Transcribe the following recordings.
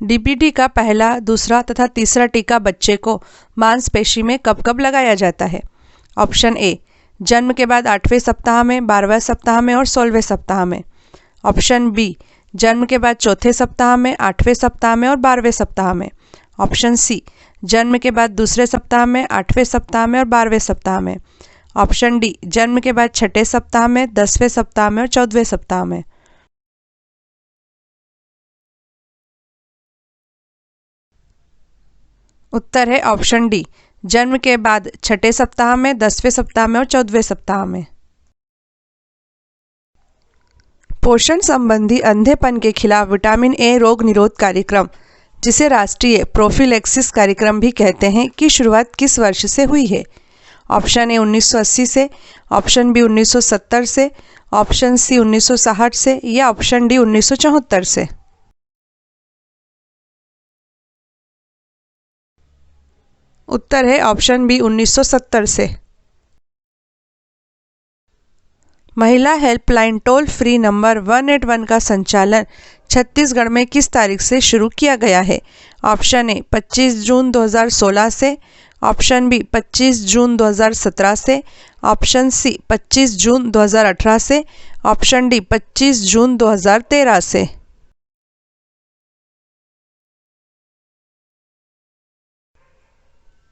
DPT का पहला, दूसरा तथा तीसरा टीका बच्चे को मांसपेशी में कब कब लगाया जाता है? ऑप्शन ए, जन्म के बाद 8वें सप्ताह में, 12वें सप्ताह में और 16वें सप्ताह में। ऑप्शन बी, जन्म के बाद चौथे सप्ताह में, 8वें सप्ताह में और 12वें सप्ताह में। ऑप्शन सी, जन्म के बाद दूसरे सप्ताह में, 8वें सप्ताह में और 12वें सप्ताह में। ऑप्शन डी, जन्म के बाद छठे सप्ताह में, 10वें सप्ताह में और 14वें सप्ताह में। उत्तर है ऑप्शन डी, जन्म के बाद छठे सप्ताह में, 10वें सप्ताह में और 14वें सप्ताह में। पोषण संबंधी अंधेपन के खिलाफ विटामिन ए रोग निरोध कार्यक्रम, जिसे राष्ट्रीय प्रोफिलैक्सिस कार्यक्रम भी कहते हैं, की शुरुआत किस वर्ष से हुई है? ऑप्शन ए 1980 से, ऑप्शन बी 1970 से, ऑप्शन सी 1960 से या ऑप्शन डी 1974 से। उत्तर है ऑप्शन बी 1970 से। महिला हेल्पलाइन टोल फ्री नंबर 181 का संचालन छत्तीसगढ़ में किस तारीख से शुरू किया गया है? ऑप्शन ए 25 जून 2016 से, ऑप्शन बी 25 जून 2017 से, ऑप्शन सी 25 जून 2018 से, ऑप्शन डी 25 जून 2013 से।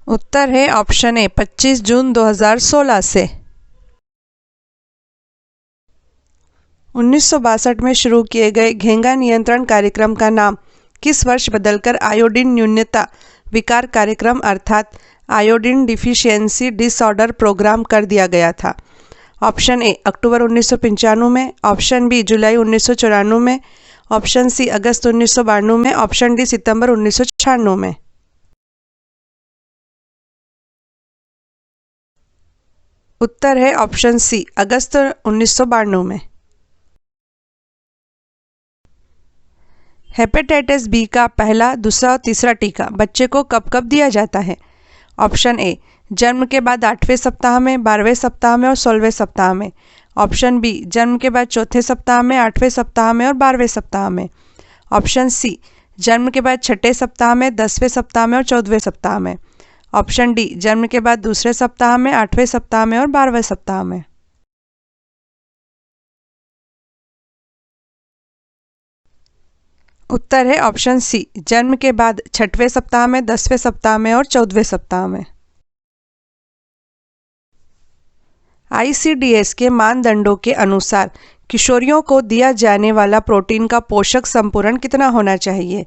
उत्तर है ऑप्शन ए 25 जून 2016 से। 1962 में शुरू किए गए घेंगा नियंत्रण कार्यक्रम का नाम किस वर्ष बदलकर आयोडीन न्यूनता विकार कार्यक्रम अर्थात आयोडीन डिफिशियंसी डिसऑर्डर प्रोग्राम कर दिया गया था? ऑप्शन ए अक्टूबर 1995 में, ऑप्शन बी जुलाई 1994 में, ऑप्शन सी अगस्त 1992 में, ऑप्शन डी सितंबर 1996 में। उत्तर है ऑप्शन सी अगस्त 1992 में। हेपेटाइटिस बी का पहला, दूसरा और तीसरा टीका बच्चे को कब कब दिया जाता है? ऑप्शन ए, जन्म के बाद 8वें सप्ताह में, 12वें सप्ताह में और 16वें सप्ताह में। ऑप्शन बी, जन्म के बाद चौथे सप्ताह में, 8वें सप्ताह में और 12वें सप्ताह में। ऑप्शन सी, जन्म के बाद छठे सप्ताह में, 10वें सप्ताह में और 14वें सप्ताह में। ऑप्शन डी, जन्म के बाद दूसरे सप्ताह में, 8वें सप्ताह में और 12वें सप्ताह में। उत्तर है ऑप्शन सी, जन्म के बाद छठवें सप्ताह में, 10वें सप्ताह में और 14वें सप्ताह में। ICDS के मानदंडों के अनुसार किशोरियों को दिया जाने वाला प्रोटीन का पोषक संपूरण कितना होना चाहिए?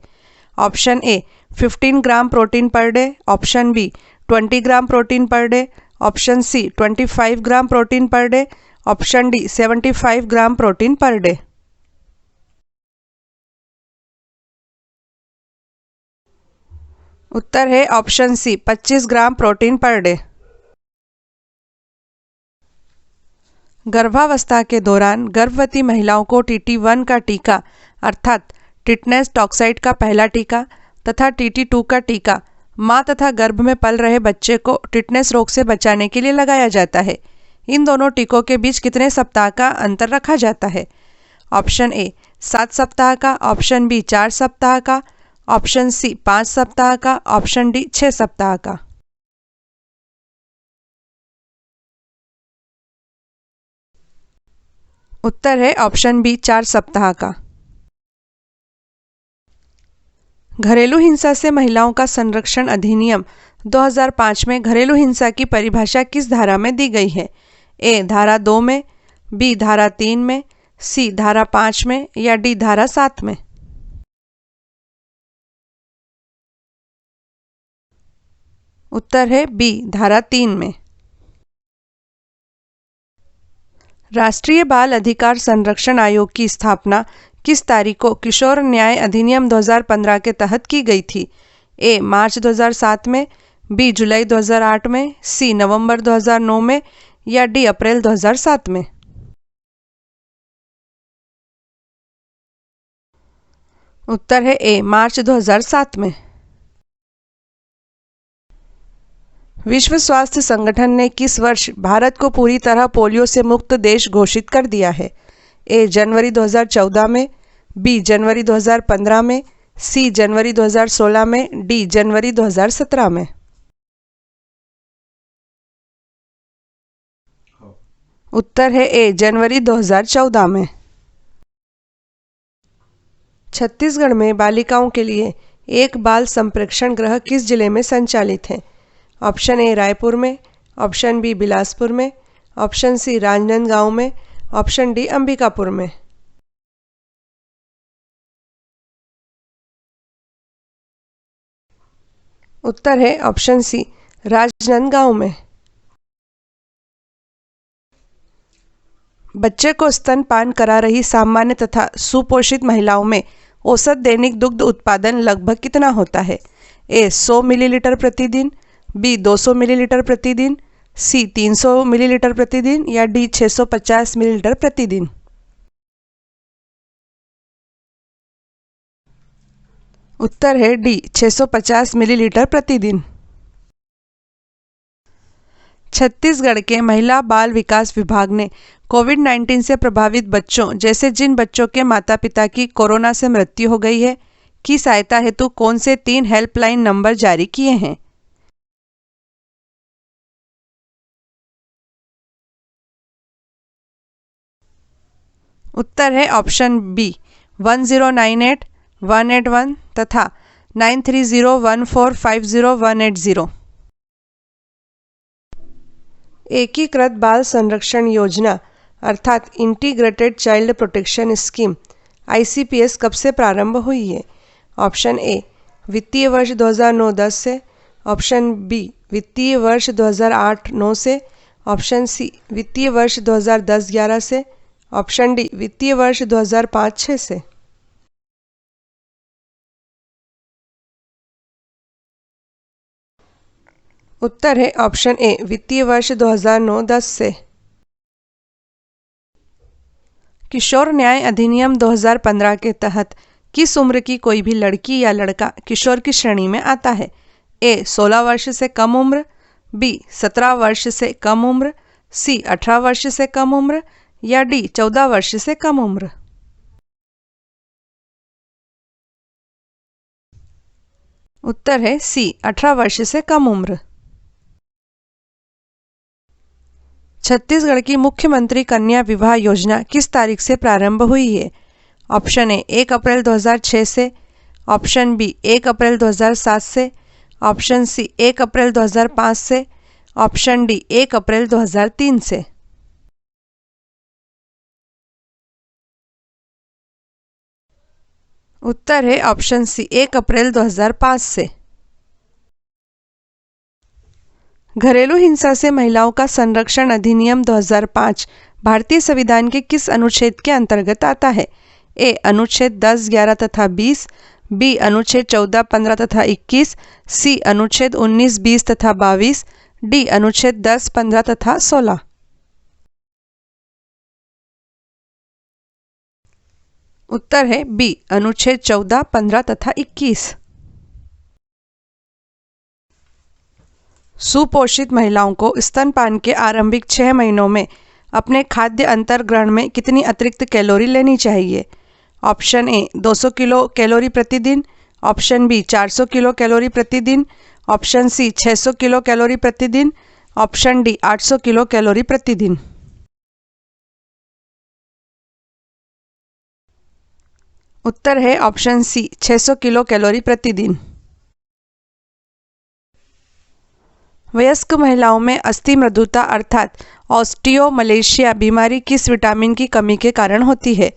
Option A 15 gram protein per day, option B 20 gram protein per day, option C 25 gram protein per day, option D 75 gram protein per day. उत्तर है option C 25 gram protein per day. गर्भावस्था के दौरान गर्भवती महिलाओं को TT1 का टीका अर्थात टिटनेस टॉक्साइड का पहला टीका तथा TT2 का टीका मां तथा गर्भ में पल रहे बच्चे को टिटनेस रोग से बचाने के लिए लगाया जाता है। इन दोनों टीकों के बीच कितने सप्ताह का अंतर रखा जाता है? ऑप्शन ए 7 सप्ताह का, ऑप्शन बी 4 सप्ताह का, ऑप्शन सी 5 सप्ताह का, ऑप्शन डी 6 सप्ताह का। उत्तर है ऑप्शन बी 4 सप्ताह का। घरेलू हिंसा से महिलाओं का संरक्षण अधिनियम 2005 में घरेलू हिंसा की परिभाषा किस धारा में दी गई है? ए धारा 2 में, बी धारा 3 में, सी धारा 5 में या डी धारा 7 में। उत्तर है बी धारा 3 में। राष्ट्रीय बाल अधिकार संरक्षण आयोग की स्थापना किस तारीख को किशोर न्याय अधिनियम 2015 के तहत की गई थी? ए मार्च 2007 में, बी जुलाई 2008 में, सी नवंबर 2009 में या डी अप्रैल 2007 में। उत्तर है ए मार्च 2007 में। विश्व स्वास्थ्य संगठन ने किस वर्ष भारत को पूरी तरह पोलियो से मुक्त देश घोषित कर दिया है? ए जनवरी 2014 में, बी जनवरी 2015 में, सी जनवरी 2016 में, डी जनवरी 2017 में। उत्तर है ए जनवरी 2014 में। छत्तीसगढ़ में बालिकाओं के लिए एक बाल संप्रेक्षण गृह किस जिले में संचालित है? ऑप्शन ए रायपुर में, ऑप्शन बी बिलासपुर में, ऑप्शन सी राजनांदगांव में, ऑप्शन डी अंबिकापुर में। उत्तर है ऑप्शन सी राजनांदगांव में। बच्चे को स्तनपान करा रही सामान्य तथा सुपोषित महिलाओं में औसत दैनिक दुग्ध उत्पादन लगभग कितना होता है? ए 100 मिलीलीटर प्रतिदिन, बी 200 मिलीलीटर प्रतिदिन, सी 300 मिलीलीटर प्रतिदिन या डी 650 मिलीलीटर प्रतिदिन। उत्तर है डी 650 मिलीलीटर प्रतिदिन। छत्तीसगढ़ के महिला बाल विकास विभाग ने कोविड-19 से प्रभावित बच्चों जैसे जिन बच्चों के माता पिता की कोरोना से मृत्यु हो गई है की सहायता हेतु कौन से 3 हेल्पलाइन नंबर जारी किए हैं? उत्तर है ऑप्शन बी 1098 181 तथा 9301450180। एकीकृत बाल संरक्षण योजना अर्थात integrated child protection scheme ICPS कब से प्रारंभ हुई है? ऑप्शन ए वित्तीय वर्ष 2009-10 से, ऑप्शन बी वित्तीय वर्ष 2008-9 से, ऑप्शन सी वित्तीय वर्ष 2010-11 से, ऑप्शन डी वित्तीय वर्ष 2005-6 से। उत्तर है ऑप्शन ए वित्तीय वर्ष 2009-10 से। किशोर न्याय अधिनियम 2015 के तहत किस उम्र की कोई भी लड़की या लड़का किशोर की श्रेणी में आता है? ए 16 वर्ष से कम उम्र, बी 17 वर्ष से कम उम्र, सी 18 वर्ष से कम उम्र या डी 14 वर्ष से कम उम्र। उत्तर है सी 18 वर्ष से कम उम्र। छत्तीसगढ़ की मुख्यमंत्री कन्या विवाह योजना किस तारीख से प्रारंभ हुई है? ऑप्शन ए 1 अप्रैल 2006 से, ऑप्शन बी 1 अप्रैल 2007 से, ऑप्शन सी 1 अप्रैल 2005 से, ऑप्शन डी 1 अप्रैल 2003 से। उत्तर है ऑप्शन सी 1 अप्रैल 2005 से। घरेलू हिंसा से महिलाओं का संरक्षण अधिनियम 2005 भारतीय संविधान के किस अनुच्छेद के अंतर्गत आता है? ए अनुच्छेद 10, 11 तथा 20, बी अनुच्छेद 14, 15 तथा 21, सी अनुच्छेद 19, 20 तथा 22, डी अनुच्छेद 10, 15 तथा 16। उत्तर है बी अनुच्छेद 14, 15 तथा 21। सुपोषित महिलाओं को स्तनपान के आरंभिक 6 महीनों में अपने खाद्य अंतर्ग्रहण में कितनी अतिरिक्त कैलोरी लेनी चाहिए? ऑप्शन ए 200 किलो कैलोरी प्रतिदिन, ऑप्शन बी 400 किलो कैलोरी प्रतिदिन, ऑप्शन सी 600 किलो कैलोरी प्रतिदिन, ऑप्शन डी 800 किलो कैलोरी प्रतिदिन। उत्तर है ऑप्शन सी 600 किलो कैलोरी प्रतिदिन। वयस्क महिलाओं में अस्थि मृदुता अर्थात ऑस्टियोमलेशिया बीमारी किस विटामिन की कमी के कारण होती है?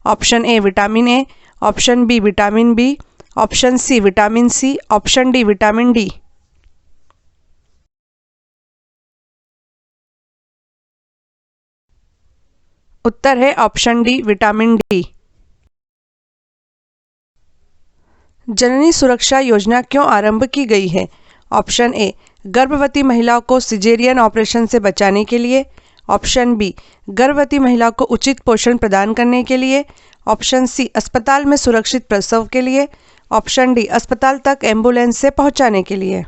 Option A vitamin A, option B vitamin B, option C vitamin C, option D vitamin D. उत्तर है ऑप्शन डी विटामिन डी। जननी सुरक्षा योजना क्यों आरंभ की गई है? ऑप्शन ए गर्भवती महिलाओं को सिजेरियन ऑपरेशन से बचाने के लिए, ऑप्शन बी गर्भवती महिलाओं को उचित पोषण प्रदान करने के लिए, ऑप्शन सी अस्पताल में सुरक्षित प्रसव के लिए, ऑप्शन डी अस्पताल तक एम्बुलेंस से पहुंचाने के लिए।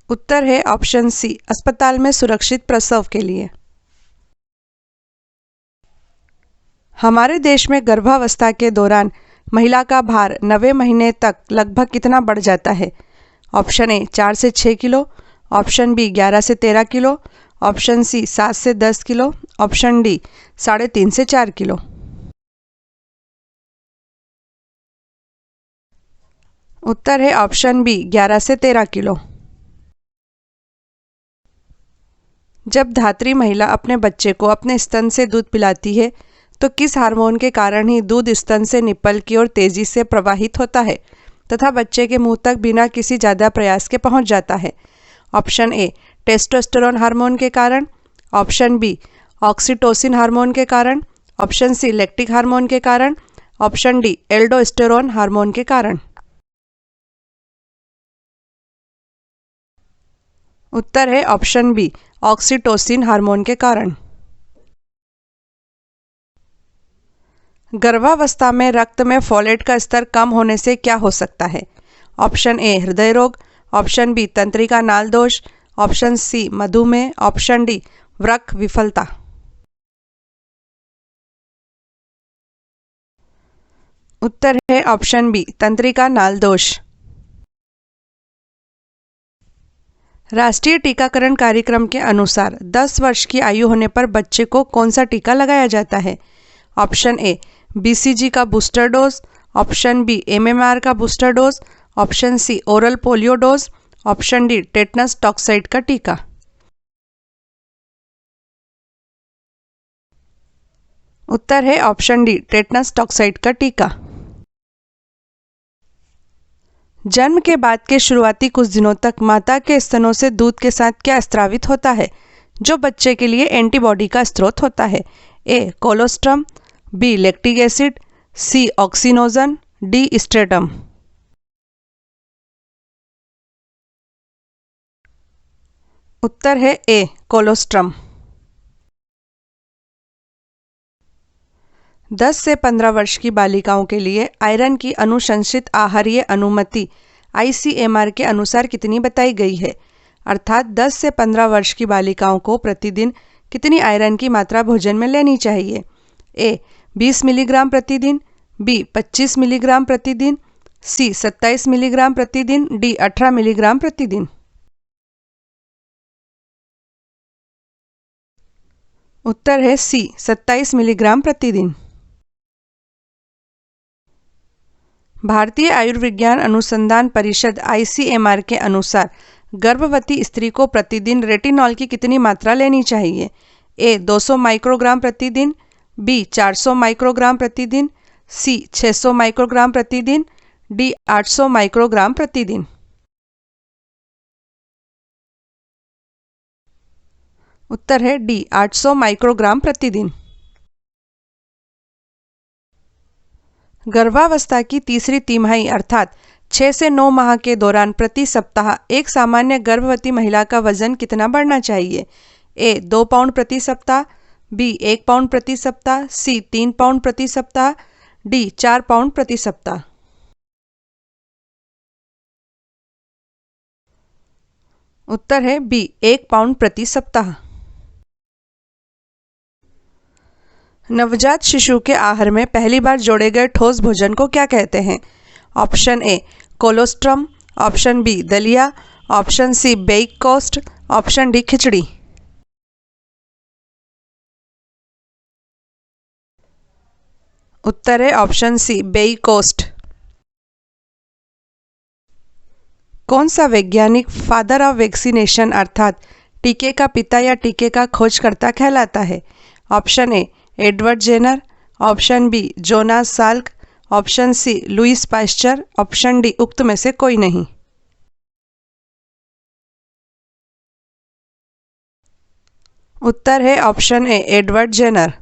उत्तर है ऑप्शन सी अस्पताल में सुरक्षित प्रसव के लिए। हमारे देश में गर्भावस्था के दौरान महिला का भार 90 महीने तक लगभग कितना बढ़ जाता है? ऑप्शन ए 4 से 6 किलो, ऑप्शन बी 11 से 13 किलो, ऑप्शन सी 7 से 10 किलो, ऑप्शन डी 3.5 से 4 किलो। उत्तर है ऑप्शन बी 11 से 13 किलो। जब धात्री महिला अपने बच्चे को अपने स्तन से दूध पिलाती है तो किस हार्मोन के कारण ही दूध स्तन से निप्पल की ओर तेजी से प्रवाहित होता है तथा बच्चे के मुंह तक बिना किसी ज़्यादा प्रयास के पहुंच जाता है? ऑप्शन ए टेस्टोस्टेरोन हार्मोन के कारण, ऑप्शन बी ऑक्सीटोसिन हार्मोन के कारण, ऑप्शन सी लैक्टिक हार्मोन के कारण, ऑप्शन डी एल्डोस्टेरोन हार्मोन के कारण। उत्तर है ऑप्शन बी ऑक्सीटोसिन हार्मोन के कारण। गर्भावस्था में रक्त में फोलेट का स्तर कम होने से क्या हो सकता है? ऑप्शन ए हृदय रोग, ऑप्शन बी तंत्रिका नाल दोष, ऑप्शन सी मधुमेह, ऑप्शन डी वृक्क विफलता। उत्तर है ऑप्शन बी तंत्रिका नाल दोष। राष्ट्रीय टीकाकरण कार्यक्रम के अनुसार 10 वर्ष की आयु होने पर बच्चे को कौन सा टीका लगाया जाता है? ऑप्शन ए बीसीजी का booster dose, option B MMR का booster dose, option C oral polio dose, option D tetanus toxoid का टीका। उत्तर है ऑप्शन डी टेटनस टॉक्साइड का टीका। जन्म के बाद के शुरुआती कुछ दिनों तक माता के स्तनों से दूध के साथ क्या स्रावित होता है जो बच्चे के लिए एंटीबॉडी का स्रोत होता है? ए कोलोस्ट्रम, बी लैक्टिक एसिड, सी ऑक्सीनोजन, डी स्ट्रेटम। उत्तर है ए कोलोस्ट्रम। 10 से 15 वर्ष की बालिकाओं के लिए आयरन की अनुशंसित आहारीय अनुमति ICMR के अनुसार कितनी बताई गई है? अर्थात 10 से 15 वर्ष की बालिकाओं को प्रतिदिन कितनी आयरन की मात्रा भोजन में लेनी चाहिए? ए 20 मिलीग्राम प्रतिदिन, बी 25 मिलीग्राम प्रतिदिन, सी 27 मिलीग्राम प्रतिदिन, डी 18 मिलीग्राम प्रतिदिन। उत्तर है सी 27 मिलीग्राम प्रतिदिन। भारतीय आयुर्विज्ञान अनुसंधान परिषद ICMR के अनुसार गर्भवती स्त्री को प्रतिदिन रेटिनॉल की कितनी मात्रा लेनी चाहिए? ए 200 माइक्रोग्राम प्रतिदिन, बी 400 माइक्रोग्राम प्रतिदिन, सी 600 माइक्रोग्राम प्रतिदिन, डी 800 माइक्रोग्राम प्रतिदिन। उत्तर है डी 800 माइक्रोग्राम प्रतिदिन। गर्भावस्था की तीसरी तिमाही अर्थात 6 से 9 माह के दौरान प्रति सप्ताह एक सामान्य गर्भवती महिला का वजन कितना बढ़ना चाहिए? ए 2 पाउंड प्रति सप्ताह, बी 1 पाउंड प्रति सप्ताह, सी 3 पाउंड प्रति सप्ताह, डी 4 पाउंड प्रति सप्ताह। उत्तर है बी 1 पाउंड प्रति सप्ताह। नवजात शिशु के आहार में पहली बार जोड़े गए ठोस भोजन को क्या कहते हैं? Option A colostrum, option B दलिया, ऑप्शन सी बेइकोस्ट, ऑप्शन डी खिचड़ी। उत्तर है ऑप्शन सी बेइकोस्ट। कौन सा वैज्ञानिक फादर ऑफ वैक्सीनेशन अर्थात टीके का पिता या टीके का खोजकर्ता कहलाता है? Option A Edward Jenner, option B Jonas Salk, option C Louis Pasteur, option D उक्त में से कोई नहीं। उत्तर है option A Edward Jenner.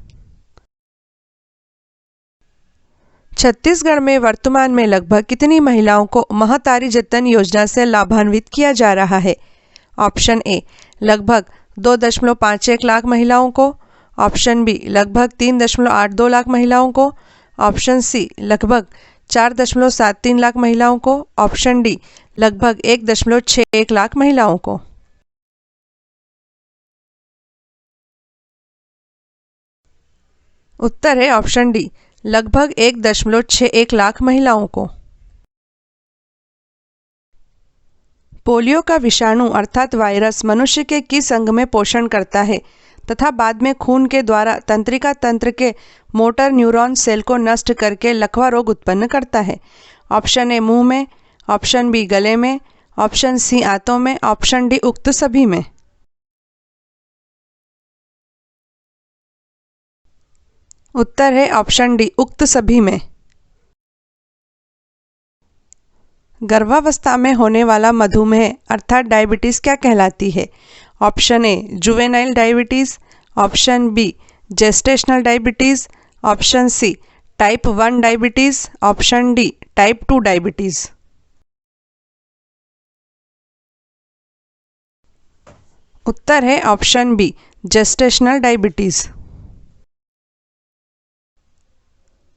Chhattisgarh में वर्तमान में लगभग कितनी महिलाओं को महतारी जतन योजना से लाभान्वित किया जा रहा है? ऑप्शन ए लगभग 2.51 लाख महिलाओं को, ऑप्शन बी लगभग 3.82 लाख महिलाओं को, ऑप्शन सी लगभग 4.73 लाख महिलाओं को, ऑप्शन डी लगभग 1.61 लाख महिलाओं को। उत्तर है ऑप्शन डी, लगभग 1.61 लाख महिलाओं को। पोलियो का विषाणु अर्थात वायरस मनुष्य के किस अंग में पोषण करता है तथा बाद में खून के द्वारा तंत्रिका तंत्र के मोटर न्यूरॉन सेल को नष्ट करके लकवा रोग उत्पन्न करता है? ऑप्शन ए मुंह में, ऑप्शन बी गले में, ऑप्शन सी आंतों में, ऑप्शन डी उक्त सभी में। उत्तर है ऑप्शन डी, उक्त सभी में। गर्भावस्था में होने वाला मधुमेह अर्थात डायबिटीज क्या कहलाती है? Option A juvenile diabetes, option B gestational diabetes, option C type 1 diabetes, option D type 2 diabetes. उत्तर है ऑप्शन बी, जेस्टेशनल डायबिटीज।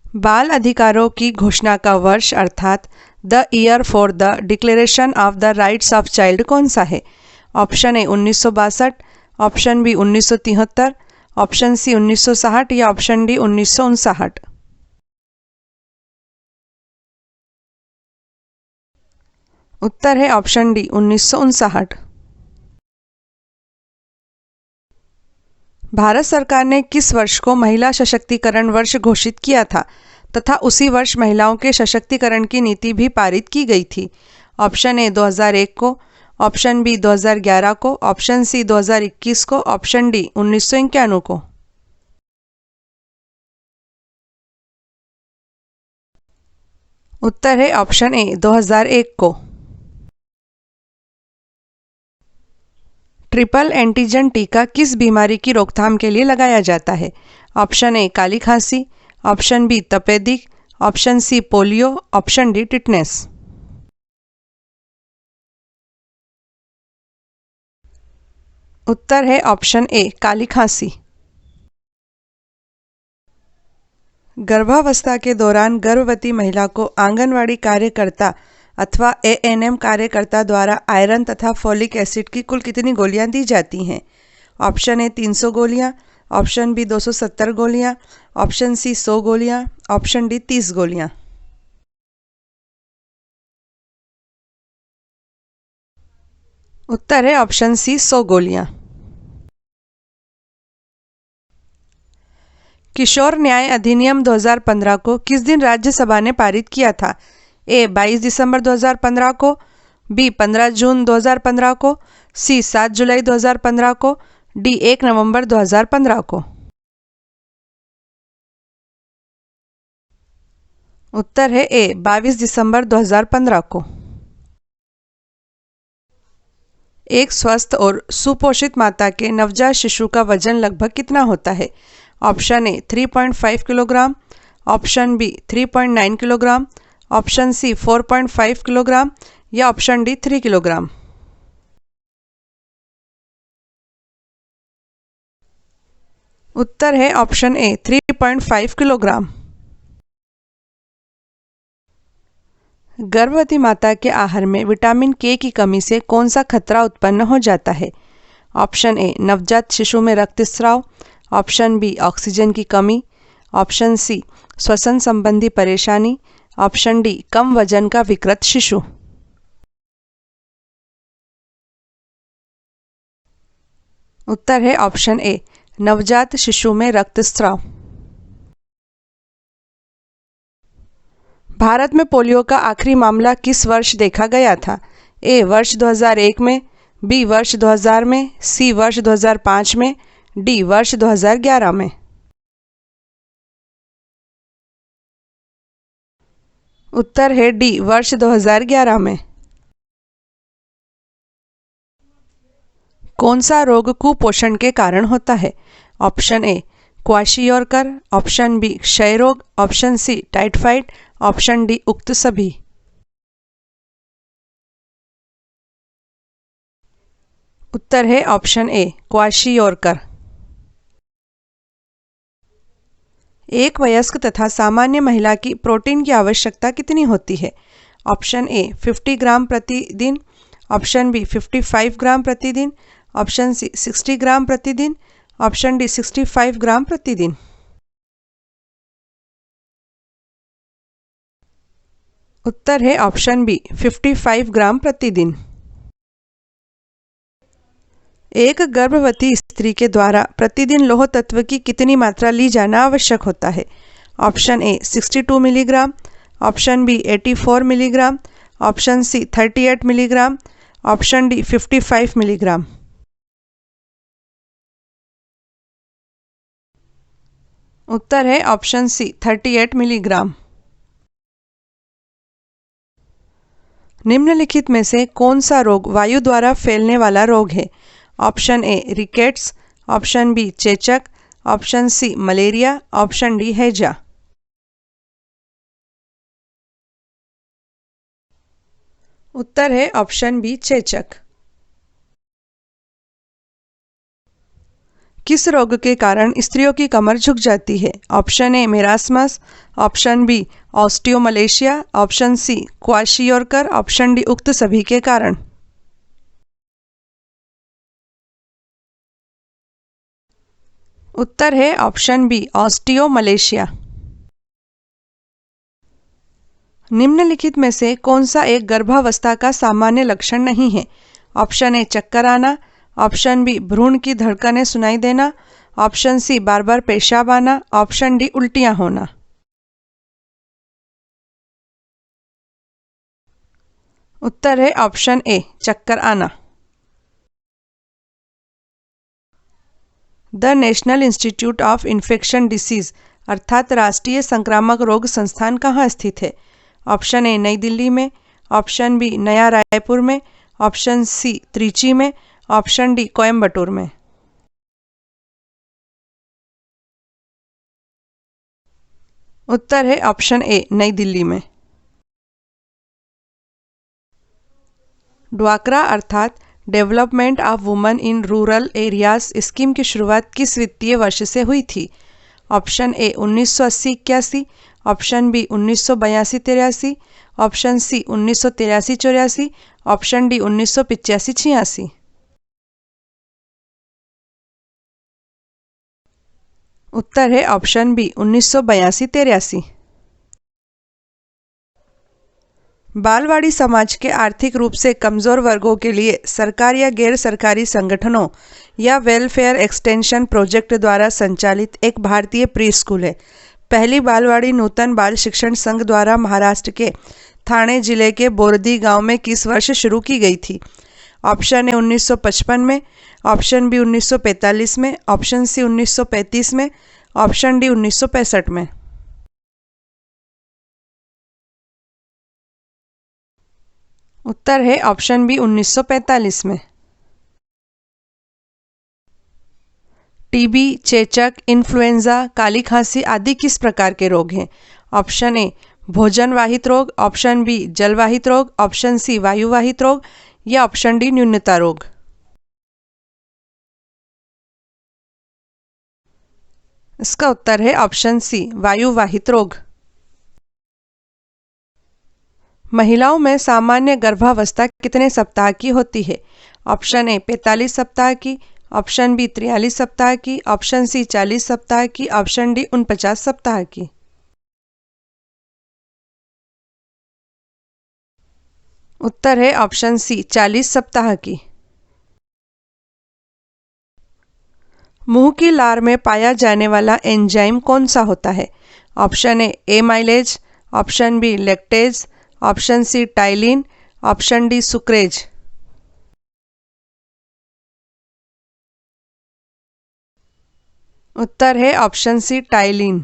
बाल अधिकारों की घोषणा का वर्ष अर्थात the year for the declaration of the rights of child कौन सा है? Option A 1962, option B 1973, option C 1960 या ऑप्शन डी 1959। उत्तर है ऑप्शन डी 1959। भारत सरकार ने किस वर्ष को महिला सशक्तिकरण वर्ष घोषित किया था तथा उसी वर्ष महिलाओं के सशक्तिकरण की नीति भी पारित की गई थी? ऑप्शन ए 2001 को, ऑप्शन बी 2011 को, ऑप्शन सी 2021 को, ऑप्शन डी 1991 को। उत्तर है ऑप्शन ए 2001 को। ट्रिपल एंटीजन टीका किस बीमारी की रोकथाम के लिए लगाया जाता है? ऑप्शन ए काली खांसी, ऑप्शन बी तपेदिक, option C polio, option D tetanus. उत्तर है ऑप्शन ए काली खांसी। गर्भावस्था के दौरान गर्भवती महिला को आंगनवाड़ी कार्यकर्ता अथवा एएनएम कार्यकर्ता द्वारा आयरन तथा फोलिक एसिड की कुल कितनी गोलियां दी जाती हैं? ऑप्शन ए 300 गोलियां, ऑप्शन बी 270 गोलियां, ऑप्शन सी 100 गोलियां, ऑप्शन डी 30 गोलियां। उत्तर है ऑप्शन सी 100 गोलियां। किशोर न्याय अधिनियम 2015 को किस दिन राज्यसभा ने पारित किया था? ए 22 दिसंबर 2015 को, बी 15 जून 2015 को, सी 7 जुलाई 2015 को, डी 1 नवंबर 2015 को। उत्तर है ए 22 दिसंबर 2015 को। एक स्वस्थ और सुपोषित माता के नवजात शिशु का वजन लगभग कितना होता है? Option A 3.5 kilogram, option B 3.9 kilogram, option C 4.5 kilogram या ऑप्शन डी 3 किलोग्राम। उत्तर है ऑप्शन ए 3.5 किलोग्राम। गर्भवती माता के आहार में विटामिन के की कमी से कौन सा खतरा उत्पन्न हो जाता है? ऑप्शन ए नवजात शिशु में रक्तस्राव, ऑप्शन बी ऑक्सीजन की कमी, ऑप्शन सी श्वसन संबंधी परेशानी, ऑप्शन डी कम वजन का विकृत शिशु। उत्तर है ऑप्शन ए नवजात शिशु में रक्तस्राव। भारत में पोलियो का आखिरी मामला किस वर्ष देखा गया था? ए वर्ष 2001 में, बी वर्ष 2000 में, सी वर्ष 2005 में, डी वर्ष 2011 में। उत्तर है डी वर्ष 2011 में। कौन सा रोग कुपोषण के कारण होता है? Option A kwashiorkor, option B क्षय रोग, option C typhoid, option D उक्त सभी। उत्तर है ऑप्शन ए क्वाशियोरकर। एक वयस्क तथा सामान्य महिला की प्रोटीन की आवश्यकता कितनी होती है? ऑप्शन ए 50 ग्राम प्रतिदिन, ऑप्शन बी 55 ग्राम प्रतिदिन, ऑप्शन सी 60 ग्राम प्रतिदिन, ऑप्शन डी 65 ग्राम प्रतिदिन। उत्तर है ऑप्शन बी 55 ग्राम प्रतिदिन। एक गर्भवती स्त्री के द्वारा प्रतिदिन लौह तत्व की कितनी मात्रा ली जाना आवश्यक होता है? Option A 62 milligram, option B 84 milligram, option C 38 milligram, option D 55 milligram. उत्तर है ऑप्शन सी 38 मिलीग्राम। निम्नलिखित में से कौन सा रोग वायु द्वारा फैलने वाला रोग है? Option A rickets, option B चेचक, option C malaria, option D हैजा। उत्तर है ऑप्शन बी चेचक। किस रोग के कारण स्त्रियों की कमर झुक जाती है? Option A marasmus, option B osteomalacia, option C kwashiorkor, option D उक्त सभी के कारण। उत्तर है ऑप्शन बी ऑस्टियोमलेशिया। निम्नलिखित में से कौन सा एक गर्भावस्था का सामान्य लक्षण नहीं है? ऑप्शन ए चक्कर आना, ऑप्शन बी भ्रूण की धड़कनें सुनाई देना, ऑप्शन सी बार बार पेशाब आना, ऑप्शन डी उल्टियां होना। उत्तर है ऑप्शन ए चक्कर आना। The national institute of infection disease अर्थात राष्ट्रीय संक्रामक रोग संस्थान कहाँ स्थित है? ऑप्शन ए नई दिल्ली में, ऑप्शन बी नया रायपुर में, ऑप्शन सी त्रिची में, ऑप्शन डी कोयम्बटूर में। उत्तर है ऑप्शन ए नई दिल्ली में। ड्वाक्रा अर्थात development of women in rural areas scheme की शुरुआत किस वित्तीय वर्ष से हुई थी? Option A 1980-81, option B 1982-83, option C 1983-84, option D 1985-86। उत्तर है ऑप्शन बी 1982-83। बालवाड़ी समाज के आर्थिक रूप से कमजोर वर्गों के लिए सरकार या गैर सरकारी संगठनों या वेलफेयर एक्सटेंशन प्रोजेक्ट द्वारा संचालित एक भारतीय प्री स्कूल है। पहली बालवाड़ी नूतन बाल शिक्षण संघ द्वारा महाराष्ट्र के ठाणे जिले के बोरदी गांव में किस वर्ष शुरू की गई थी? ऑप्शन ए 1955 में, ऑप्शन बी 1945 में, ऑप्शन सी 1935 में, ऑप्शन डी 1965 में। उत्तर है ऑप्शन बी 1945 में। टीबी, चेचक, इन्फ्लुएंजा, काली खांसी आदि किस प्रकार के रोग हैं? ऑप्शन ए भोजन वाहित रोग, ऑप्शन बी जलवाहित रोग, ऑप्शन सी वायुवाहित रोग या ऑप्शन डी न्यूनता रोग। इसका उत्तर है ऑप्शन सी वायुवाहित रोग। महिलाओं में सामान्य गर्भावस्था कितने सप्ताह की होती है? ऑप्शन ए 45 सप्ताह की, ऑप्शन बी 43 सप्ताह की, ऑप्शन सी 40 सप्ताह की, ऑप्शन डी 49 सप्ताह की। उत्तर है ऑप्शन सी 40 सप्ताह की। मुंह की लार में पाया जाने वाला एंजाइम कौन सा होता है? Option A amylase, option B lactase, option C ptyalin, option D sucrase. उत्तर है ऑप्शन सी टाइलिन।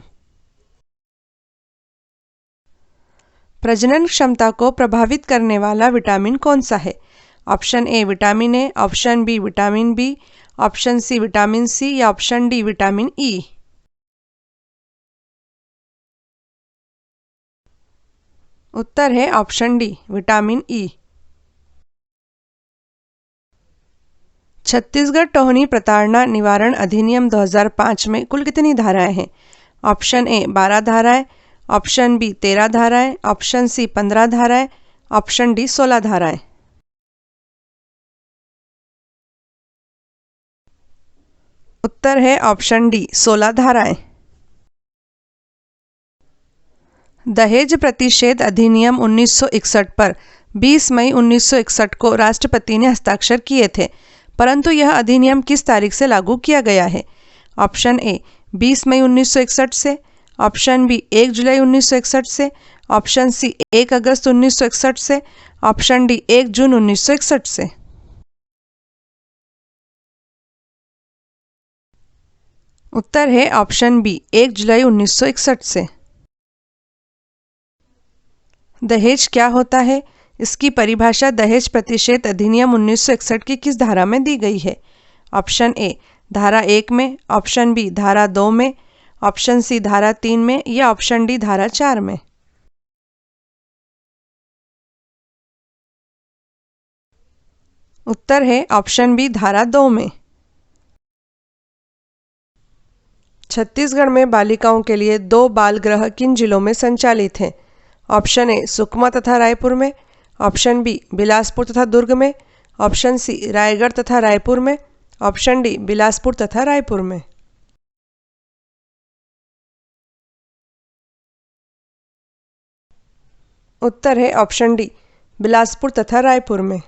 प्रजनन क्षमता को प्रभावित करने वाला विटामिन कौन सा है? Option A vitamin A, option B vitamin B, option C vitamin C या ऑप्शन डी विटामिन ई। उत्तर है option D vitamin E. Chhattisgarh टोहनी प्रताड़ना निवारण अधिनियम 2005 में कुल कितनी धाराएं हैं? ऑप्शन ए 12 धाराएं, ऑप्शन बी 13 धाराएं, ऑप्शन सी 15 धाराएं, ऑप्शन डी 16 धाराएं। उत्तर है ऑप्शन डी 16 धाराएं। दहेज प्रतिषेध अधिनियम 1961 पर 20 मई 1961 को राष्ट्रपति ने हस्ताक्षर किए थे, परंतु यह अधिनियम किस तारीख से लागू किया गया है? ऑप्शन ए 20 मई 1961 से, ऑप्शन बी 1 जुलाई 1961 से, ऑप्शन सी 1 अगस्त 1961 से, ऑप्शन डी 1 जून 1961 से। उत्तर है ऑप्शन बी 1 जुलाई 1961 से। दहेज क्या होता है? इसकी परिभाषा दहेज प्रतिषेध अधिनियम 1961 की किस धारा में दी गई है? ऑप्शन ए धारा 1 में, ऑप्शन बी धारा 2 में, ऑप्शन सी धारा 3 में या ऑप्शन डी धारा 4 में। उत्तर है ऑप्शन बी धारा 2 में। छत्तीसगढ़ में बालिकाओं के लिए 2 बाल गृह किन जिलों में संचालित हैं? ऑप्शन ए सुकमा तथा रायपुर में, ऑप्शन बी बिलासपुर तथा दुर्ग में, ऑप्शन सी रायगढ़ तथा रायपुर में, ऑप्शन डी बिलासपुर तथा रायपुर में। उत्तर है ऑप्शन डी बिलासपुर तथा रायपुर में।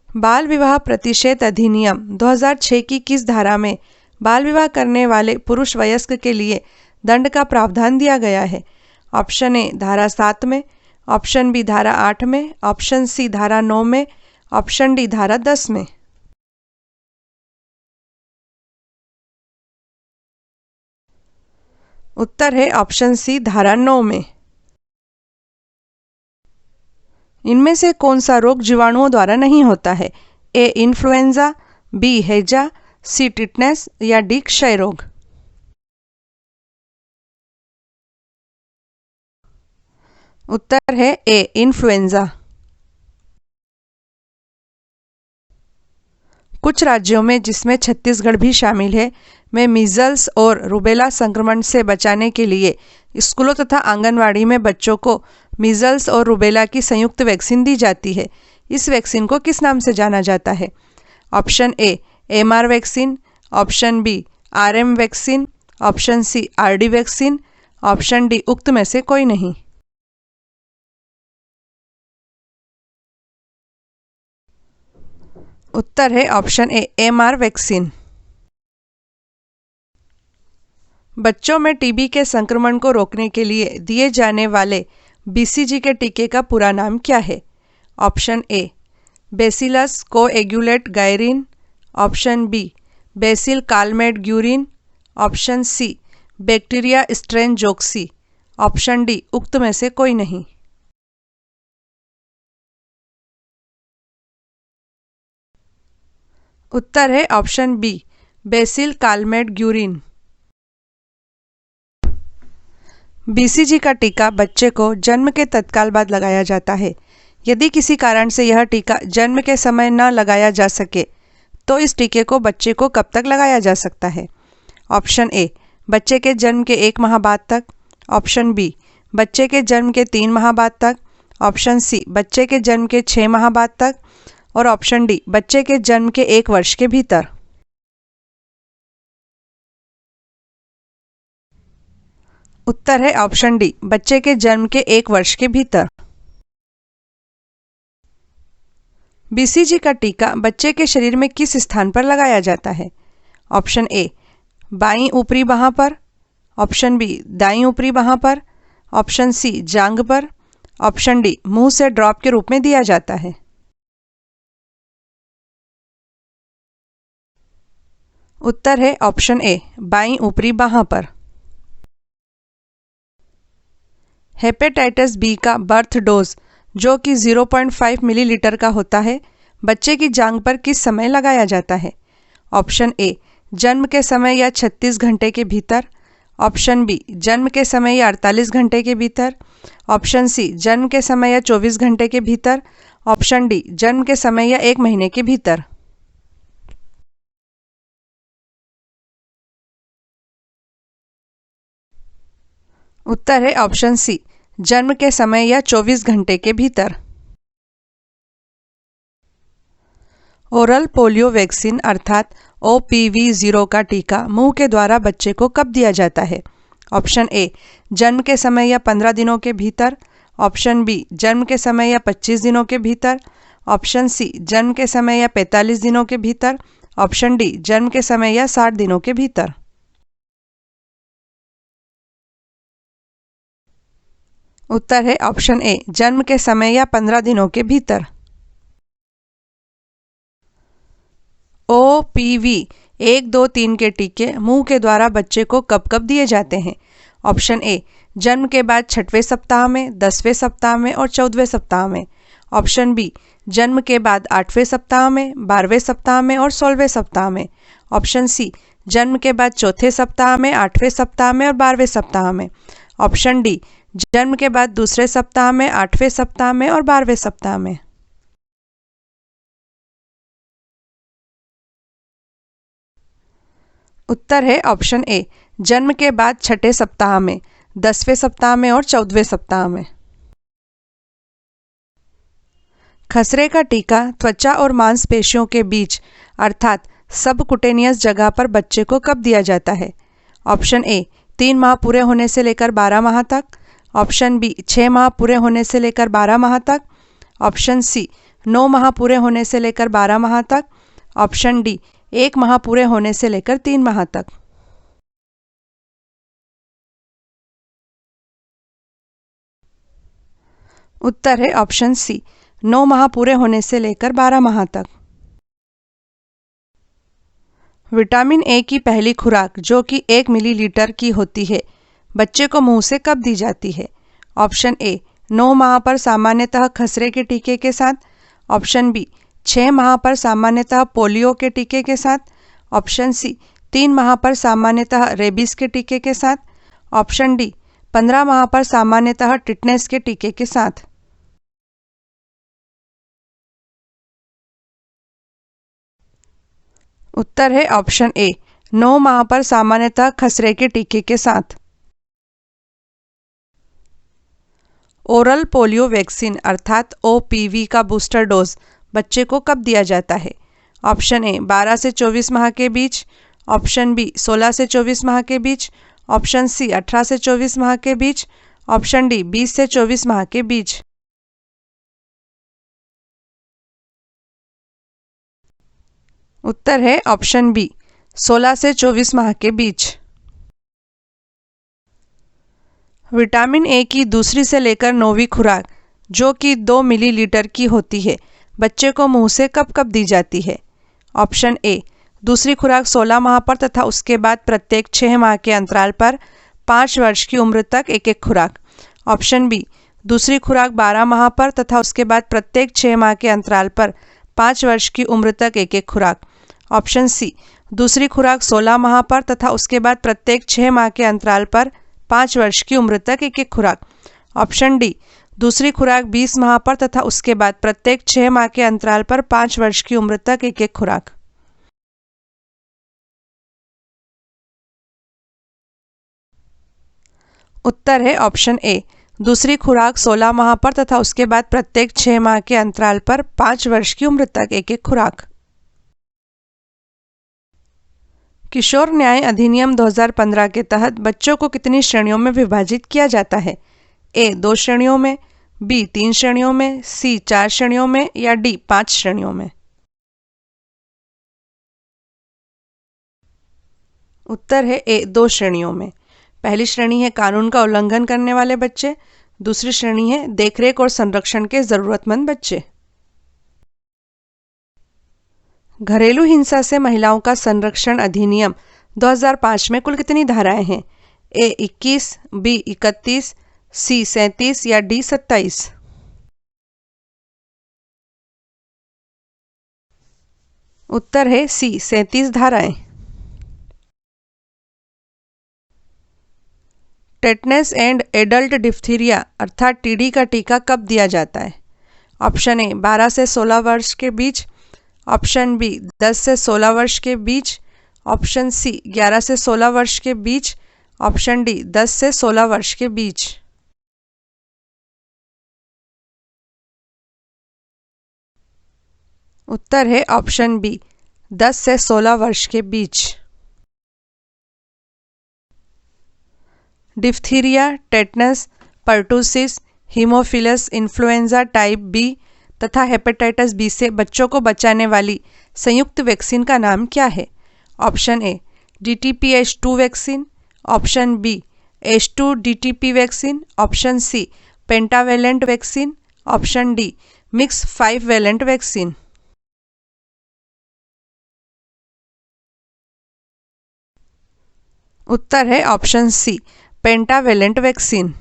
बाल विवाह प्रतिषेध अधिनियम 2006 की किस धारा में बाल विवाह करने वाले पुरुष वयस्क के लिए दंड का प्रावधान दिया गया है? ऑप्शन ए धारा 7 में, ऑप्शन बी धारा 8 में, ऑप्शन सी धारा 9 में, ऑप्शन डी धारा 10 में। उत्तर है ऑप्शन सी धारा 9 में। इनमें से कौन सा रोग जीवाणुओं द्वारा नहीं होता है? ए इन्फ्लुएंजा, बी हैजा, सी टिटनेस या डी क्षय रोग। उत्तर है ए इन्फ्लुएंजा। कुछ राज्यों में, जिसमें छत्तीसगढ़ भी शामिल है, में मीजल्स और रूबेला संक्रमण से बचाने के लिए स्कूलों तथा आंगनवाड़ी में बच्चों को मीजल्स और रूबेला की संयुक्त वैक्सीन दी जाती है। इस वैक्सीन को किस नाम से जाना जाता है? Option A MR vaccine, option B RM vaccine, option C RD vaccine, option D उक्त में से कोई नहीं। उत्तर है ऑप्शन ए एमआर वैक्सीन। बच्चों में टीबी के संक्रमण को रोकने के लिए दिए जाने वाले बीसीजी के टीके का पूरा नाम क्या है? Option A bacillus coagulate Guerin, option B bacille Calmette Guerin, option C bacteria strain जोक्सी, ऑप्शन डी उक्त में से कोई नहीं। उत्तर है option B bacille Calmette Guerin. BCG का टीका बच्चे को जन्म के तत्काल बाद लगाया जाता है। यदि किसी कारण से यह टीका जन्म के समय न लगाया जा सके तो इस टीके को बच्चे को कब तक लगाया जा सकता है? ऑप्शन ए बच्चे के जन्म के 1 माह बाद तक, ऑप्शन बी बच्चे के जन्म के 3 माह बाद तक, ऑप्शन सी बच्चे के जन्म के 6 माह बाद तक और ऑप्शन डी बच्चे के जन्म के 1 वर्ष के भीतर। उत्तर है ऑप्शन डी बच्चे के जन्म के 1 वर्ष के भीतर। बीसीजी का टीका बच्चे के शरीर में किस स्थान पर लगाया जाता है? ऑप्शन ए बाईं ऊपरी बाह पर, ऑप्शन बी दाईं ऊपरी बाह पर, ऑप्शन सी जांघ पर, ऑप्शन डी मुंह से ड्रॉप के रूप में दिया जाता है। उत्तर है ऑप्शन ए बाईं ऊपरी बाह पर। हेपेटाइटिस बी का बर्थ डोज जो कि 0.5 मिलीलीटर का होता है बच्चे की जांघ पर किस समय लगाया जाता है? ऑप्शन ए जन्म के समय या 36 घंटे के भीतर, ऑप्शन बी जन्म के समय या 48 घंटे के भीतर, ऑप्शन सी जन्म के समय या 24 घंटे के भीतर, ऑप्शन डी जन्म के समय या 1 महीने के भीतर। उत्तर है ऑप्शन सी जन्म के समय या 24 घंटे के भीतर। ओरल पोलियो वैक्सीन अर्थात OPV0 का टीका मुंह के द्वारा बच्चे को कब दिया जाता है? ऑप्शन ए जन्म के समय या 15 दिनों के भीतर, ऑप्शन बी जन्म के समय या 25 दिनों के भीतर, ऑप्शन सी जन्म के समय या 45 दिनों के भीतर, ऑप्शन डी जन्म के समय या 60 दिनों के भीतर। उत्तर है ऑप्शन ए जन्म के समय या 15 दिनों के भीतर। OPV 1, 2, 3 के टीके मुंह के द्वारा बच्चे को कब कब दिए जाते हैं? ऑप्शन ए जन्म के बाद 6वें सप्ताह में, 10वें सप्ताह में और 14वें सप्ताह में, ऑप्शन बी जन्म के बाद 8वें सप्ताह में, 12वें सप्ताह में और 16वें सप्ताह में, ऑप्शन सी जन्म के बाद चौथे सप्ताह में, 8वें सप्ताह में और 12वें सप्ताह में, ऑप्शन डी जन्म के बाद दूसरे सप्ताह में, 8वें सप्ताह में और 12वें सप्ताह में। उत्तर है ऑप्शन ए जन्म के बाद 6ठे सप्ताह में, 10वें सप्ताह में और 14वें सप्ताह में। खसरे का टीका त्वचा और मांसपेशियों के बीच अर्थात सबकुटेनियस जगह पर बच्चे को कब दिया जाता है? ऑप्शन ए 3 माह पूरे होने से लेकर 12 माह तक, ऑप्शन बी 6 माह पूरे होने से लेकर 12 माह तक, ऑप्शन सी 9 माह पूरे होने से लेकर 12 माह तक, ऑप्शन डी 1 माह पूरे होने से लेकर 3 माह तक। उत्तर है ऑप्शन सी 9 माह पूरे होने से लेकर 12 माह तक। विटामिन ए की पहली खुराक जो कि 1 मिलीलीटर की होती है बच्चे को मुंह से कब दी जाती है? ऑप्शन ए 9 माह पर सामान्यतः खसरे के टीके के साथ, ऑप्शन बी 6 माह पर सामान्यतः पोलियो के टीके के साथ, ऑप्शन सी 3 माह पर सामान्यतः रेबीज के टीके के साथ, ऑप्शन डी 15 माह पर सामान्यतः टिटनेस के टीके के साथ। उत्तर है ऑप्शन ए 9 माह पर सामान्यतः खसरे के टीके के साथ। ओरल पोलियो वैक्सीन अर्थात OPV का बूस्टर डोज बच्चे को कब दिया जाता है? ऑप्शन ए 12 से 24 माह के बीच, ऑप्शन बी 16 से 24 माह के बीच, ऑप्शन सी 18 से 24 माह के बीच, ऑप्शन डी 20 से 24 माह के बीच। उत्तर है ऑप्शन बी 16 से 24 माह के बीच। विटामिन ए की दूसरी से लेकर 9वीं खुराक जो कि 2 मिलीलीटर की होती है बच्चे को मुंह से कब कब दी जाती है? ऑप्शन ए दूसरी खुराक 16 माह पर तथा उसके बाद प्रत्येक 6 माह के अंतराल पर 5 वर्ष की उम्र तक एक एक खुराक, ऑप्शन बी दूसरी खुराक 12 माह पर तथा उसके बाद प्रत्येक 6 माह के अंतराल पर 5 वर्ष की उम्र तक एक एक खुराक, ऑप्शन सी दूसरी खुराक 16 माह पर तथा उसके बाद प्रत्येक 6 माह के अंतराल पर 5 वर्ष की उम्र तक एक एक खुराक, ऑप्शन डी दूसरी खुराक 20 माह पर तथा उसके बाद प्रत्येक 6 माह के अंतराल पर 5 वर्ष की उम्र तक एक एक खुराक। उत्तर है ऑप्शन ए दूसरी खुराक 16 माह पर तथा उसके बाद प्रत्येक 6 माह के अंतराल पर 5 वर्ष की उम्र तक एक एक खुराक। किशोर न्याय अधिनियम 2015 के तहत बच्चों को कितनी श्रेणियों में विभाजित किया जाता है? ए 2 श्रेणियों में, बी 3 श्रेणियों में, सी 4 श्रेणियों में या डी 5 श्रेणियों में। उत्तर है ए 2 श्रेणियों में। पहली श्रेणी है कानून का उल्लंघन करने वाले बच्चे, दूसरी श्रेणी है देखरेख और संरक्षण के जरूरतमंद बच्चे। घरेलू हिंसा से महिलाओं का संरक्षण अधिनियम 2005 में कुल कितनी धाराएं हैं? ए 21, बी 31, सी 37 या डी 27। उत्तर है सी 37 धाराएं। टेटनस एंड एडल्ट डिप्थीरिया अर्थात टीडी का टीका कब दिया जाता है? ऑप्शन ए 12 से 16 वर्ष के बीच, ऑप्शन बी 10 से 16 वर्ष के बीच, ऑप्शन सी 11 से 16 वर्ष के बीच, ऑप्शन डी 10 से 16 वर्ष के बीच। उत्तर है ऑप्शन बी 10 से 16 वर्ष के बीच। Diphtheria, tetanus, pertussis, haemophilus influenza type B तथा हेपेटाइटिस बी से बच्चों को बचाने वाली संयुक्त वैक्सीन का नाम क्या है? Option A DTP-H2 vaccine, option B H2 DTP vaccine, option C pentavalent vaccine, option D mix 5 valent vaccine. उत्तर है option C pentavalent vaccine.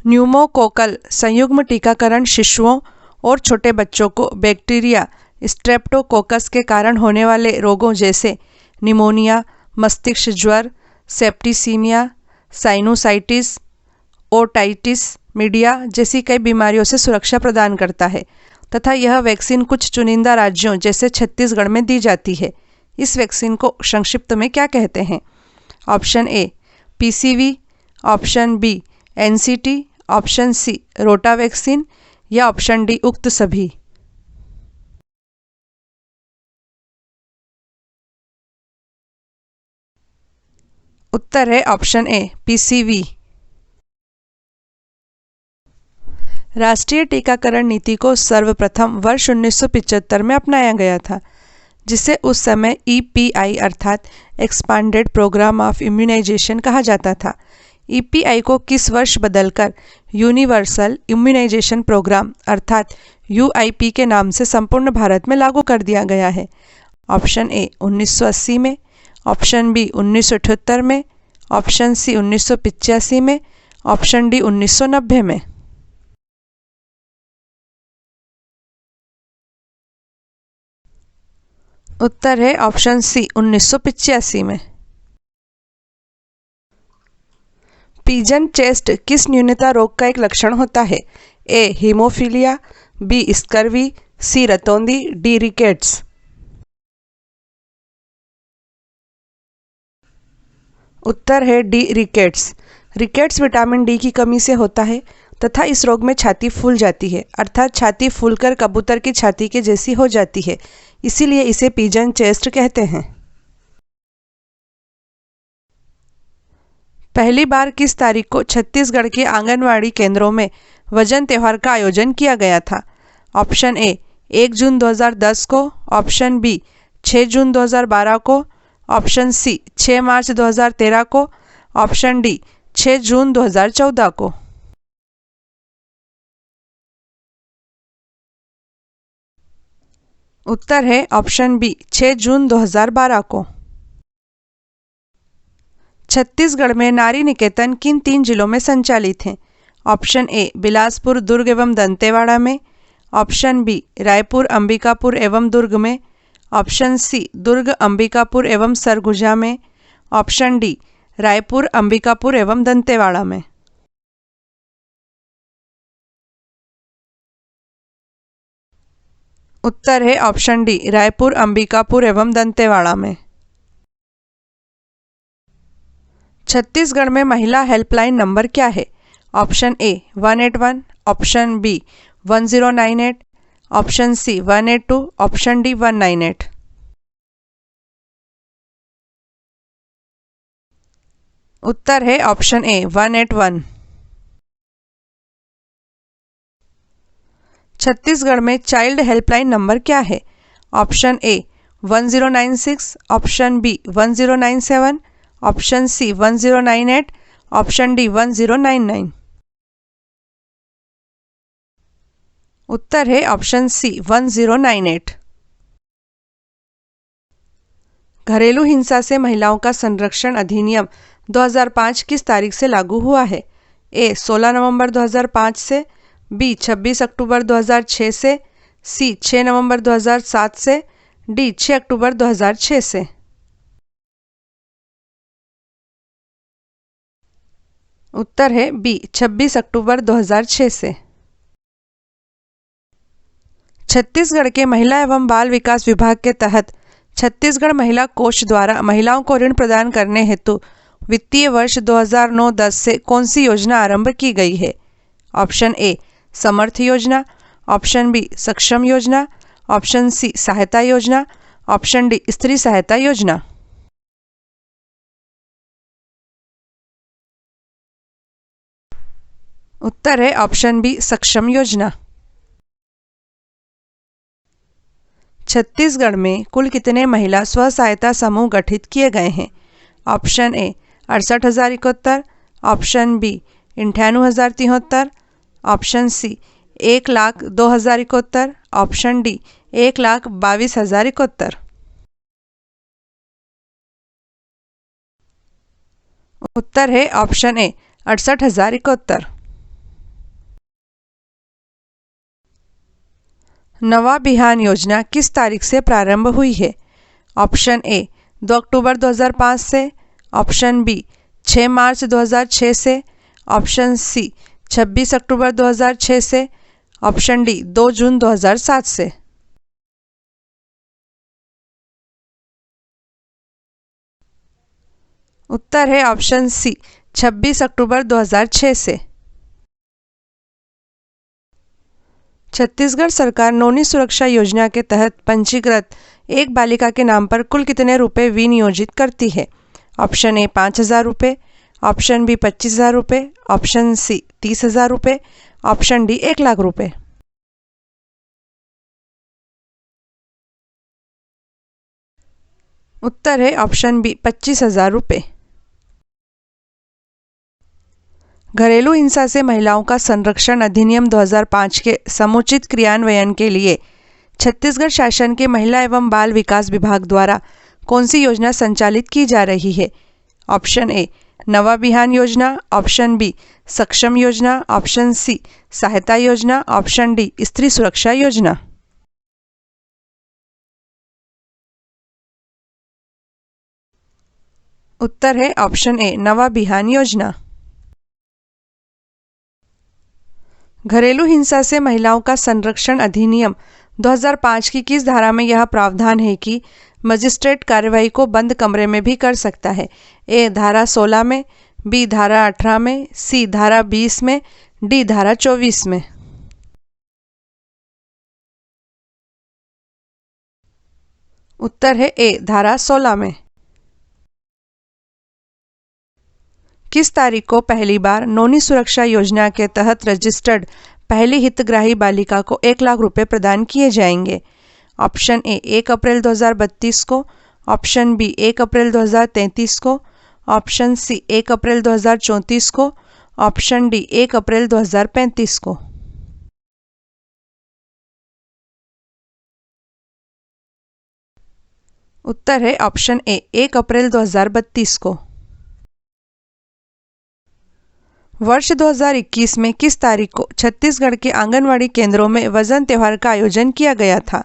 Pneumococcal संयुग्म टीकाकरण शिशुओं और छोटे बच्चों को बैक्टीरिया स्ट्रेप्टोकोकस के कारण होने वाले रोगों जैसे निमोनिया, मस्तिष्क ज्वर, सेप्टिसीमिया, साइनोसाइटिस, ओटाइटिस मीडिया जैसी कई बीमारियों से सुरक्षा प्रदान करता है तथा यह वैक्सीन कुछ चुनिंदा राज्यों जैसे छत्तीसगढ़ में दी जाती है। इस वैक्सीन को संक्षिप्त में क्या कहते हैं? Option A PCV, option B NCT, option C rota vaccine या ऑप्शन डी उक्त सभी। उत्तर है ऑप्शन ए PCV। राष्ट्रीय टीकाकरण नीति को सर्वप्रथम वर्ष 1975 में अपनाया गया था, जिसे उस समय EPI अर्थात एक्सपांडेड प्रोग्राम ऑफ इम्यूनाइजेशन कहा जाता था। EPI को किस वर्ष बदलकर यूनिवर्सल इम्यूनाइजेशन प्रोग्राम अर्थात UIP के नाम से संपूर्ण भारत में लागू कर दिया गया है? ऑप्शन ए 1980 में, ऑप्शन बी 1978 में, ऑप्शन सी 1985 में, ऑप्शन डी 1990 में। उत्तर है ऑप्शन सी 1985 में। पिजन चेस्ट किस न्यूनता रोग का एक लक्षण होता है? ए हीमोफीलिया, बी स्कर्वी, सी रतौंधी, डी रिकेट्स। उत्तर है D rickets. Rickets vitamin D की कमी से होता है तथा इस रोग में छाती फूल जाती है अर्थात छाती फूलकर कबूतर की छाती के जैसी हो जाती है, इसीलिए इसे पिजन चेस्ट कहते हैं। पहली बार किस तारीख को छत्तीसगढ़ के आंगनवाड़ी केंद्रों में वजन त्योहार का आयोजन किया गया था? ऑप्शन ए 1 जून 2010 को, ऑप्शन बी 6 जून 2012 को, ऑप्शन सी 6 मार्च 2013 को, ऑप्शन डी 6 जून 2014 को। उत्तर है ऑप्शन बी 6 जून 2012 को। छत्तीसगढ़ में नारी निकेतन किन 3 जिलों में संचालित हैं? ऑप्शन ए बिलासपुर, दुर्ग एवं दंतेवाड़ा में, ऑप्शन बी रायपुर, अंबिकापुर एवं दुर्ग में, ऑप्शन सी दुर्ग, अंबिकापुर एवं सरगुजा में, ऑप्शन डी रायपुर, अंबिकापुर एवं दंतेवाड़ा में। उत्तर है ऑप्शन डी रायपुर, अंबिकापुर एवं दंतेवाड़ा में। छत्तीसगढ़ में महिला हेल्पलाइन नंबर क्या है? Option A 181, option B 1098, option C 182, option D 198। उत्तर है ऑप्शन ए 181। छत्तीसगढ़ में चाइल्ड हेल्पलाइन नंबर क्या है? Option A 1096, option B 1097, option C 1098, option D 1099। उत्तर है ऑप्शन सी 1098। घरेलू हिंसा से महिलाओं का संरक्षण अधिनियम 2005 किस तारीख से लागू हुआ है? ए 16 नवंबर 2005 से, बी 26 अक्टूबर 2006 से, सी 6 नवंबर 2007 से, डी 6 अक्टूबर 2006 से। उत्तर है बी 26 अक्टूबर 2006 से। छत्तीसगढ़ के महिला एवं बाल विकास विभाग के तहत छत्तीसगढ़ महिला कोष द्वारा महिलाओं को ऋण प्रदान करने हेतु वित्तीय वर्ष 2009-10 से कौन सी योजना आरंभ की गई है? ऑप्शन ए समर्थ योजना, ऑप्शन बी सक्षम योजना, ऑप्शन सी सहायता योजना, ऑप्शन डी स्त्री सहायता योजना। उत्तर है ऑप्शन बी सक्षम योजना। छत्तीसगढ़ में कुल कितने महिला स्व सहायता समूह गठित किए गए हैं? Option A 68,071, option B 98,073, option C 1,02,071, option D 1,22,071। उत्तर है ऑप्शन ए 68,071। नवा बिहान योजना किस तारीख से प्रारंभ हुई है? ऑप्शन ए 2 अक्टूबर 2005 से, ऑप्शन बी 6 मार्च 2006 से, ऑप्शन सी 26 अक्टूबर 2006 से, ऑप्शन डी 2 जून 2007 से। उत्तर है ऑप्शन सी 26 अक्टूबर 2006 से। छत्तीसगढ़ सरकार नौवीं सुरक्षा योजना के तहत पंजीकृत एक बालिका के नाम पर कुल कितने रुपए विनियोजित करती है? ऑप्शन ए 5,000 रुपये, ऑप्शन बी 25,000 रुपये, ऑप्शन सी 30,000 रुपये, ऑप्शन डी 1,00,000 रुपये। उत्तर है ऑप्शन बी 25,000 रुपये। घरेलू हिंसा से महिलाओं का संरक्षण अधिनियम 2005 के समुचित क्रियान्वयन के लिए छत्तीसगढ़ शासन के महिला एवं बाल विकास विभाग द्वारा कौन सी योजना संचालित की जा रही है? ऑप्शन ए नवा बिहान योजना, ऑप्शन बी सक्षम योजना, ऑप्शन सी सहायता योजना, ऑप्शन डी स्त्री सुरक्षा योजना। उत्तर है ऑप्शन ए नवा बिहान योजना। घरेलू हिंसा से महिलाओं का संरक्षण अधिनियम 2005 की किस धारा में यह प्रावधान है कि मजिस्ट्रेट कार्यवाही को बंद कमरे में भी कर सकता है? ए धारा 16 में, बी धारा 18 में, सी धारा 20 में, डी धारा 24 में। उत्तर है ए धारा 16 में। किस तारीख को पहली बार नौवीं सुरक्षा योजना के तहत रजिस्टर्ड पहली हितग्राही बालिका को 1,00,000 रुपये प्रदान किए जाएंगे? ऑप्शन ए 1 अप्रैल 2032 को, ऑप्शन बी 1 अप्रैल 2033 को, ऑप्शन सी 1 अप्रैल 2034 को, ऑप्शन डी 1 अप्रैल 2035 को। उत्तर है ऑप्शन ए 1 अप्रैल 2032 को। वर्ष 2021 में किस तारीख को छत्तीसगढ़ के आंगनवाड़ी केंद्रों में वजन त्योहार का आयोजन किया गया था?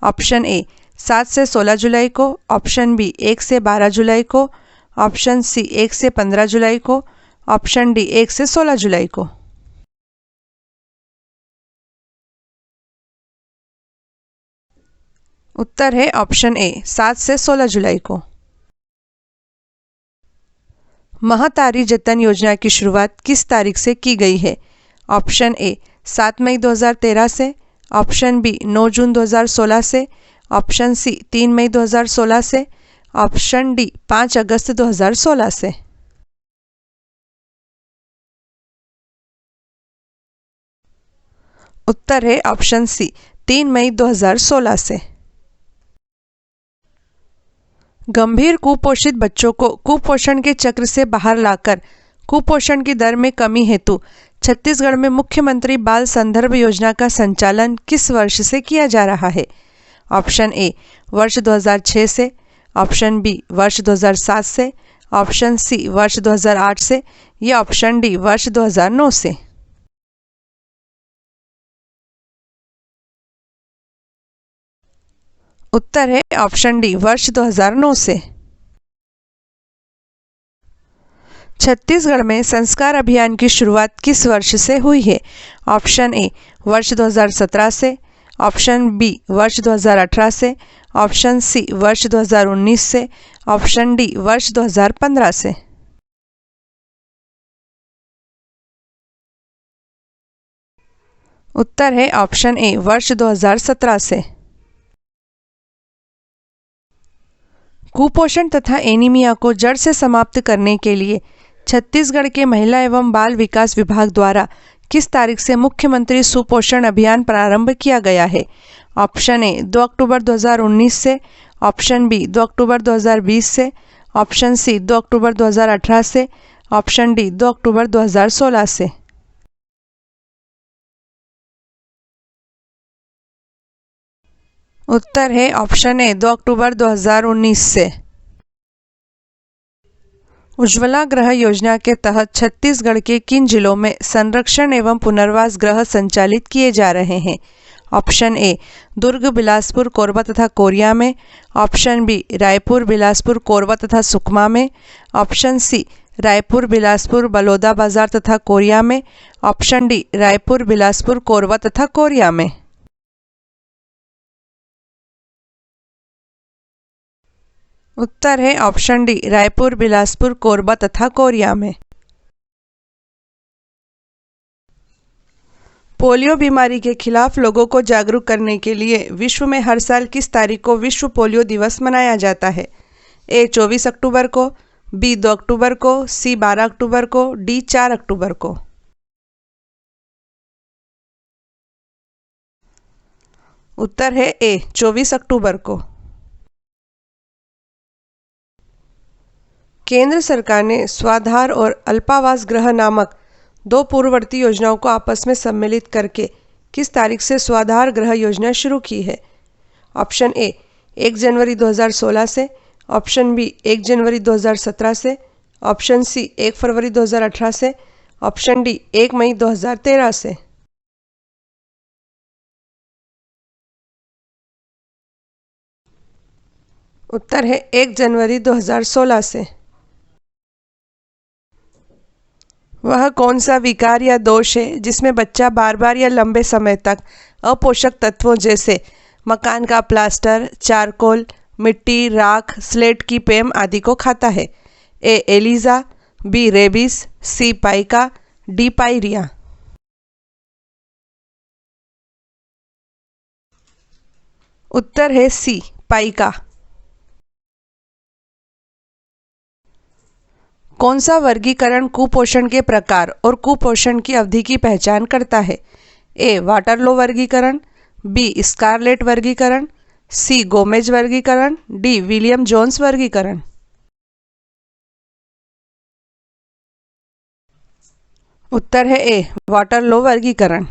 ऑप्शन ए 7 से 16 जुलाई को, ऑप्शन बी 1 से 12 जुलाई को, ऑप्शन सी 1 से 15 जुलाई को, ऑप्शन डी 1 से 16 जुलाई को। उत्तर है ऑप्शन ए 7 से 16 जुलाई को। महतारी जतन योजना की शुरुआत किस तारीख से की गई है? ऑप्शन ए 7 मई 2013 से, ऑप्शन बी 9 जून 2016 से, ऑप्शन सी 3 मई 2016 से, ऑप्शन डी 5 अगस्त 2016 से। उत्तर है ऑप्शन सी 3 मई 2016 से। गंभीर कुपोषित बच्चों को कुपोषण के चक्र से बाहर लाकर कुपोषण की दर में कमी हेतु छत्तीसगढ़ में मुख्यमंत्री बाल संदर्भ योजना का संचालन किस वर्ष से किया जा रहा है? ऑप्शन ए वर्ष 2006 से, ऑप्शन बी वर्ष 2007 से, ऑप्शन सी वर्ष 2008 से या ऑप्शन डी वर्ष 2009 से। उत्तर है ऑप्शन डी वर्ष 2009 से। छत्तीसगढ़ में संस्कार अभियान की शुरुआत किस वर्ष से हुई है? ऑप्शन ए वर्ष 2017 से, ऑप्शन बी वर्ष 2018 से, ऑप्शन सी वर्ष 2019 से, ऑप्शन डी वर्ष 2015 से। उत्तर है ऑप्शन ए वर्ष 2017 से। कुपोषण तथा एनीमिया को जड़ से समाप्त करने के लिए छत्तीसगढ़ के महिला एवं बाल विकास विभाग द्वारा किस तारीख से मुख्यमंत्री सुपोषण अभियान प्रारंभ किया गया है? ऑप्शन ए 2 अक्टूबर 2019 से, ऑप्शन बी 2 अक्टूबर 2020 से, ऑप्शन सी 2 अक्टूबर 2018 से, ऑप्शन डी 2 अक्टूबर 2016 से। उत्तर है ऑप्शन ए 2 अक्टूबर 2019 से। उज्ज्वला गृह योजना के तहत छत्तीसगढ़ के किन जिलों में संरक्षण एवं पुनर्वास गृह संचालित किए जा रहे हैं? ऑप्शन ए दुर्ग, बिलासपुर, कोरबा तथा कोरिया में, ऑप्शन बी रायपुर, बिलासपुर, कोरबा तथा सुकमा में, ऑप्शन सी रायपुर, बिलासपुर, बलौदाबाजार तथा कोरिया में, ऑप्शन डी रायपुर, बिलासपुर, कोरबा तथा कोरिया में। उत्तर है ऑप्शन डी रायपुर, बिलासपुर, कोरबा तथा कोरिया में। पोलियो बीमारी के खिलाफ लोगों को जागरूक करने के लिए विश्व में हर साल किस तारीख को विश्व पोलियो दिवस मनाया जाता है? ए 24 अक्टूबर को, बी 2 अक्टूबर को, सी 12 अक्टूबर को, डी 4 अक्टूबर को। उत्तर है ए 24 अक्टूबर को। केंद्र सरकार ने स्वाधार और अल्पावास गृह नामक 2 पूर्ववर्ती योजनाओं को आपस में सम्मिलित करके किस तारीख से स्वाधार गृह योजना शुरू की है? ऑप्शन ए 1 जनवरी 2016 से, ऑप्शन बी 1 जनवरी 2017 से, ऑप्शन सी 1 फरवरी 2018 से, ऑप्शन डी 1 मई 2013 से। उत्तर है 1 जनवरी 2016 से। वह कौन सा विकार या दोष है जिसमें बच्चा बार बार या लंबे समय तक अपोषक तत्वों जैसे मकान का प्लास्टर, चारकोल, मिट्टी, राख, स्लेट की पेम आदि को खाता है? ए एलिजा, बी रेबीज, सी पाइका, डी पायरिया। उत्तर है सी पाइका। कौन सा वर्गीकरण कुपोषण के प्रकार और कुपोषण की अवधि की पहचान करता है? ए वाटरलो वर्गीकरण, बी स्कारलेट वर्गीकरण, सी गोमेज वर्गीकरण, डी विलियम जोन्स वर्गीकरण। उत्तर है ए वाटरलो वर्गीकरण।